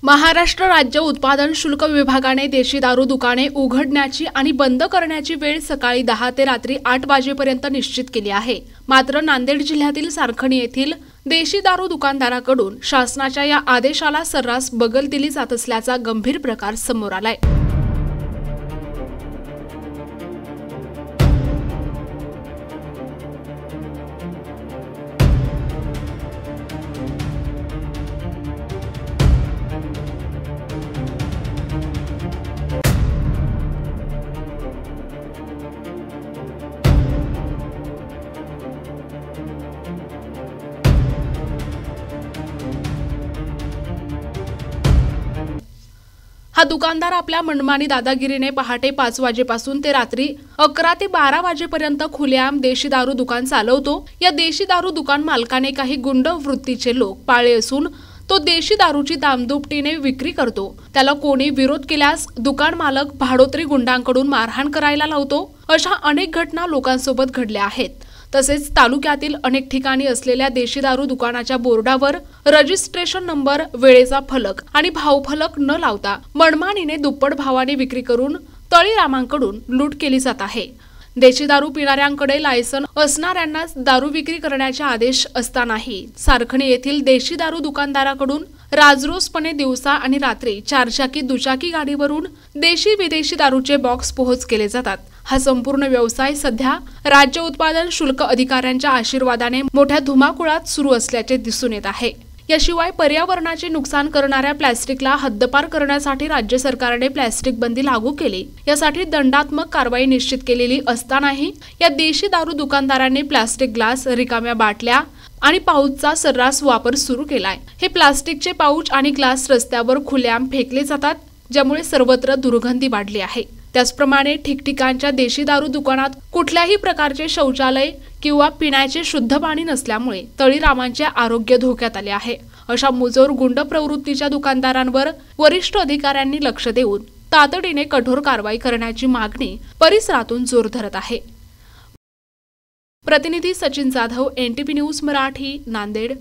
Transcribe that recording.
महाराष्ट्र राज्य उत्पादन शुल्क विभागाने देशी दारू दुकाने उघडण्याची आणि बंद करण्याची वेळ सकाळी 10 ते रात्री 8 वाजेपर्यंत निश्चित केली आहे। मात्र नांदेड जिल्ह्यातील सारखणी येथील देशी दारू दुकानदाराकडून शासनाच्या या आदेशाला सर्रास बगल दिली जात असल्याचा गंभीर प्रकार समोर आलाय। हा दुकानदार आपल्या मनमानी दादागिरीने पहाटे 5 वाजेपासून ते रात्री 11 ते 12 वाजेपर्यंत खुलेआम देशी दारू दुकान चालवतो। या देशी दारू दुकान मालकाने काही गुंड वृत्तीचे लोक पाळे असून तो देशी दारूची दामदुपटीने विक्री करतो। त्याला कोणी विरोध केल्यास दुकान मालक भाडोत्री गुंडांकडून मारहाण करायला लावतो। अशा अनेक घटना लोकांसोबत घडल्या आहेत। तसेच तालुक्यातील अनेक ठिकाणी असलेल्या देशी दारू दुकानाच्या बोर्डावर रजिस्ट्रेशन नंबर, वेळेचा फलक आणि भावफलक न लावता मनमानीने दुप्पट भावाने विक्री करून तळीरामांकडून लूट केली जात आहे। देशी दारू पिणाऱ्यांकडे लायसन असणाऱ्यांनाच दारू विक्री करण्याचे आदेश असतानाही सारखणी येथील देशी दारू दुकानदाराकडून राजरोसपणे दिवसा आणि रात्री 4चाकी दुचाकी गाडीवरून देशी विदेशी दारूचे बॉक्स पोहोच केले जातात। हा संपूर्ण व्यवसाय सध्या राज्य उत्पादन शुल्क अधिकाऱ्यांच्या आशीर्वादाने मोठ्या धुमाकुळात सुरू असल्याचे दिसून येत आहे। याशिवाय पर्यावरणाचे नुकसान करणाऱ्या प्लास्टिकला हद्दपार करण्यासाठी राज्य सरकारने प्लास्टिक बंदी लागू केली। यासाठी दंडात्मक कारवाई निश्चित केलेली असतानाही या देशी दारू दुकानदारांनी प्लास्टिक ग्लास, रिकाम्या बाटल्या आणि पाऊचचा सर्रास वापर सुरू केलाय। हे प्लास्टिकचे पाऊच आणि ग्लास रस्त्यावर खुलेआम फेकले जातात, ज्यामुळे सर्वत्र दुर्गंधी वाढली आहे। त्याचप्रमाणे ठिकठिकाणच्या देशी दारू दुकानात कुठल्याही प्रकारचे शौचालय किंवा पिण्याचे शुद्ध पाणी नसल्यामुळे तळीरामांचे आरोग्य धोक्यात आले आहे। अशा मुजोर गुंड प्रवृत्तीच्या दुकानदारांवर वरिष्ठ अधिकाऱ्यांनी लक्ष देऊन तातडीने कठोर कारवाई करण्याची मागणी परिसरातून जोर धरत आहे। प्रतिनिधी सचिन जाधव, NTV न्यूज मराठी, नांदेड।